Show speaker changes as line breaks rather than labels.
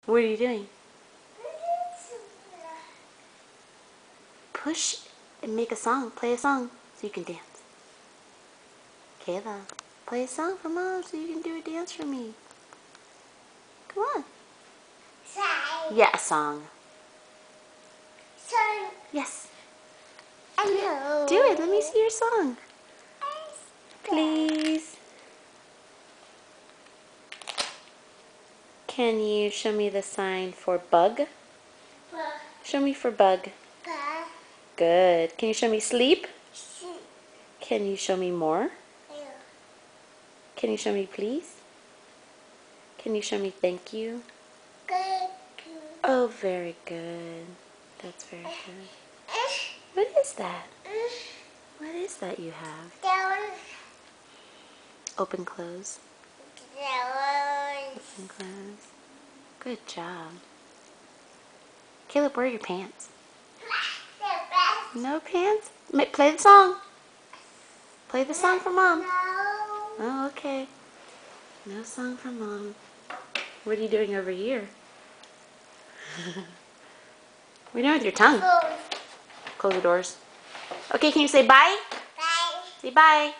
What are you doing? Push and make a song. Play a song so you can dance. Kayla, play a song for Mom so you can do a dance for me. Come on.
Song.
Yeah, a song.
Song.
Yes.
Hello.
Do it. Let me see your song. Please. Can you show me the sign for bug? Show me for bug. Good. Can you show me sleep? Can you show me more? Can you show me please? Can you show me thank you? Oh, very good. That's very good. What is that? What is that you have? Open, close. Open, close. Good job. Caleb, where are your pants? No pants? Play the song. Play the song for Mom. Oh, okay. No song for Mom. What are you doing over here? What are you doing with your tongue? Close the doors. Okay, can you say bye?
Bye.
Say bye.